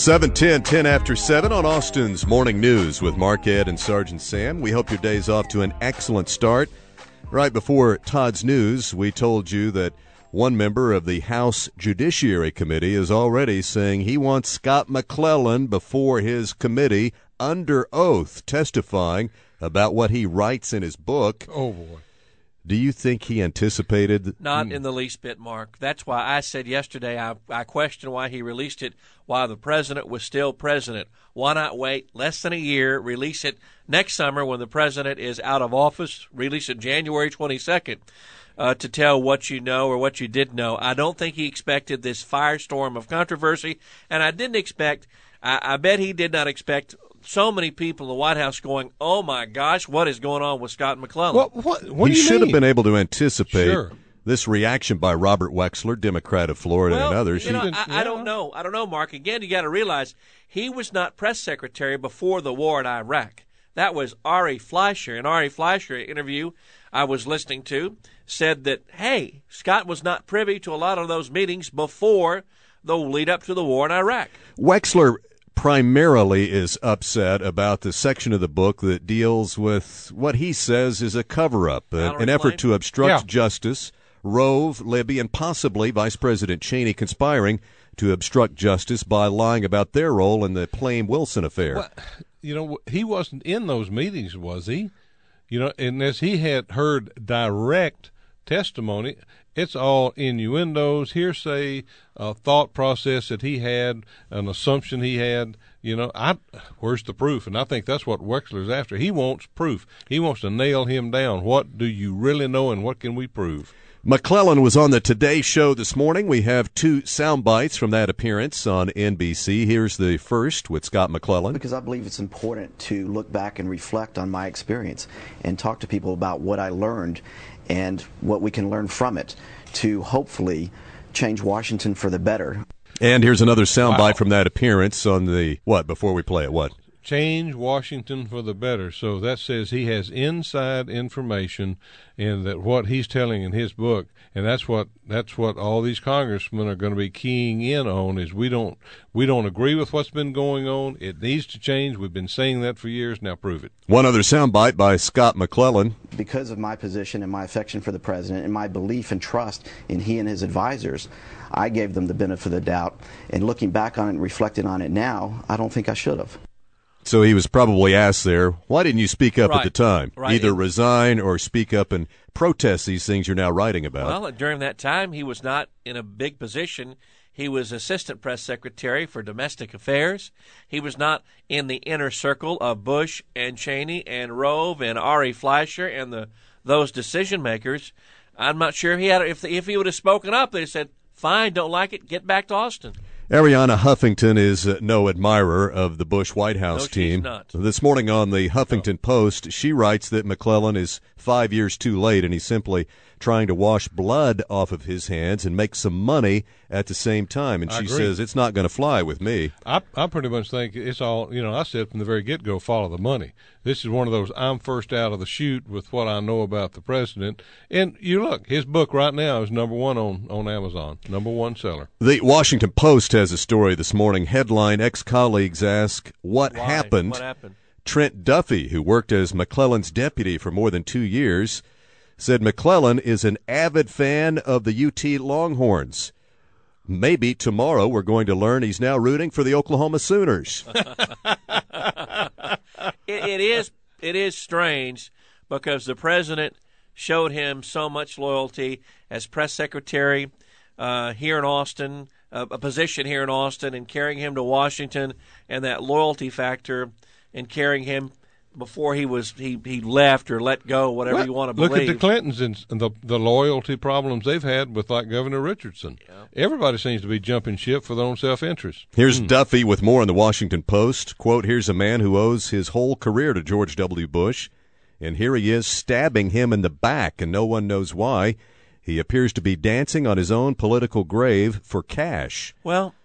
7:10, 10 after 7 on Austin's Morning News with Mark Ed and Sergeant Sam. We hope your day's off to an excellent start. Right before Todd's news, we told you that one member of the House Judiciary Committee is already saying he wants Scott McClellan before his committee under oath, testifying about what he writes in his book. Oh, boy. Do you think he anticipated? Not in the least bit, Mark. That's why I said yesterday I questioned why he released it while the president was still president. Why not wait less than a year, release it next summer when the president is out of office, release it January 22nd to tell what you know or what you didn't know. I don't think he expected this firestorm of controversy, and I bet he did not expect so many people in the White House going, oh, my gosh, what is going on with Scott McClellan? What do he you should mean? have been able to anticipate Sure. this reaction by Robert Wexler, Democrat of Florida, and others. I don't know. I don't know, Mark. Again, you got to realize he was not press secretary before the war in Iraq. That was Ari Fleischer. And Ari Fleischer, an interview I was listening to, said that, hey, Scott was not privy to a lot of those meetings before the lead up to the war in Iraq. Wexler primarily is upset about the section of the book that deals with what he says is a cover-up, an effort to obstruct justice, Rove, Libby, and possibly Vice President Cheney conspiring to obstruct justice by lying about their role in the Plame-Wilson affair. Well, he wasn't in those meetings, was he? And as he had heard direct testimony, it's all innuendos, hearsay, thought process that he had, an assumption he had. Where's the proof? And I think that's what Wexler's after. He wants proof. He wants to nail him down. What do you really know, and what can we prove? McClellan was on the Today Show this morning. We have two sound bites from that appearance on NBC. Here's the first with Scott McClellan. Because I believe it's important to look back and reflect on my experience and talk to people about what I learned and what we can learn from it to hopefully change Washington for the better. And here's another soundbite from that appearance on the, before we play it, what? Change Washington for the better. So that says he has inside information, and that what he's telling in his book, and that's what all these congressmen are going to be keying in on, is we don't agree with what's been going on. It needs to change. We've been saying that for years. Now prove it. One other soundbite by Scott McClellan. Because of my position and my affection for the president and my belief and trust in he and his advisors, I gave them the benefit of the doubt. And looking back on it and reflecting on it now, I don't think I should have. So he was probably asked there, why didn't you speak up at the time? Right. Either resign or speak up and protest these things you're now writing about. Well, during that time, he was not in a big position. He was assistant press secretary for domestic affairs. He was not in the inner circle of Bush and Cheney and Rove and Ari Fleischer and those decision makers. I'm not sure if he would have spoken up, they'd have said, fine, don't like it, get back to Austin. Ariana Huffington is no admirer of the Bush White House team. She's not. This morning on the Huffington Post, she writes that McClellan is 5 years too late, and he's simply trying to wash blood off of his hands and make some money at the same time. And she says it's not going to fly with me. I pretty much think it's all, I said from the very get-go, follow the money. This is one of those I'm first out of the chute with what I know about the president. And you look, his book right now is number one on Amazon, number one seller. The Washington Post has a story this morning. Headline, ex-colleagues ask, What happened? What happened? Trent Duffy, who worked as McClellan's deputy for more than 2 years, said McClellan is an avid fan of the UT Longhorns. Maybe tomorrow we're going to learn he's now rooting for the Oklahoma Sooners. It is strange because the president showed him so much loyalty as press secretary here in Austin, a position here in Austin, and carrying him to Washington, and that loyalty factor in carrying him before he left or let go, whatever you want to believe. Look at the Clintons and the loyalty problems they've had with, like, Governor Richardson. Yeah. Everybody seems to be jumping ship for their own self-interest. Here's Duffy with more in the Washington Post. Quote, here's a man who owes his whole career to George W. Bush, and here he is stabbing him in the back, and no one knows why. He appears to be dancing on his own political grave for cash. Well,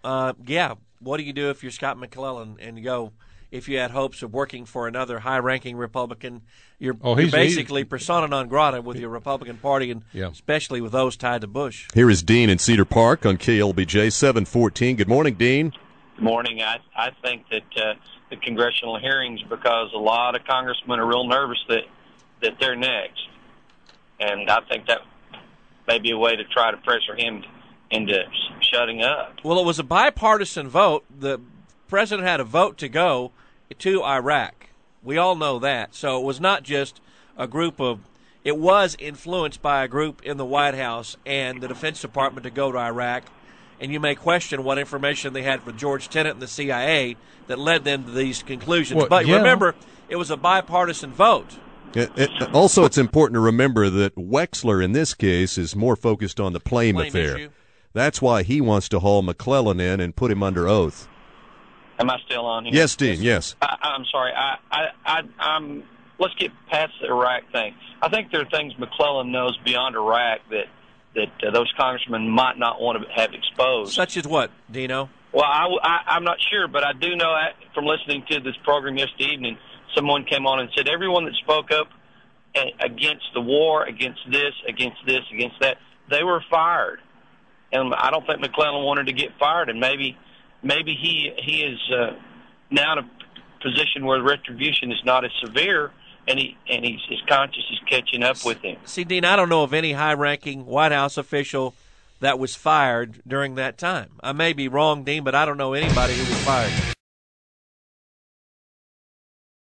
yeah. What do you do if you're Scott McClellan and you go, if you had hopes of working for another high-ranking Republican, you're basically persona non grata with your Republican Party, and especially with those tied to Bush. Here is Dean in Cedar Park on KLBJ 714. Good morning, Dean. Good morning. I think that the congressional hearings, because a lot of congressmen are real nervous that they're next. And I think that may be a way to try to pressure him into shutting up. Well, it was a bipartisan vote. The president had a vote to go to Iraq. We all know that. So it was not just a group of – it was influenced by a group in the White House and the Defense Department to go to Iraq. And you may question what information they had from George Tenet and the CIA that led them to these conclusions. Well, but yeah. remember, it was a bipartisan vote. Also, it's important to remember that Wexler, in this case, is more focused on the Plame affair. Issue. That's why he wants to haul McClellan in and put him under oath. Am I still on here? Yes, Dean, yes. I'm sorry. I'm. Let's get past the Iraq thing. I think there are things McClellan knows beyond Iraq that those congressmen might not want to have exposed. Such as what, Dino? Well, I'm not sure, but I do know from listening to this program yesterday evening, someone came on and said everyone that spoke up against the war, against this, against that, they were fired. And I don't think McClellan wanted to get fired, and maybe he is now in a position where retribution is not as severe, and his conscience is catching up with him. See, Dean, I don't know of any high-ranking White House official that was fired during that time. I may be wrong, Dean, but I don't know anybody who was fired.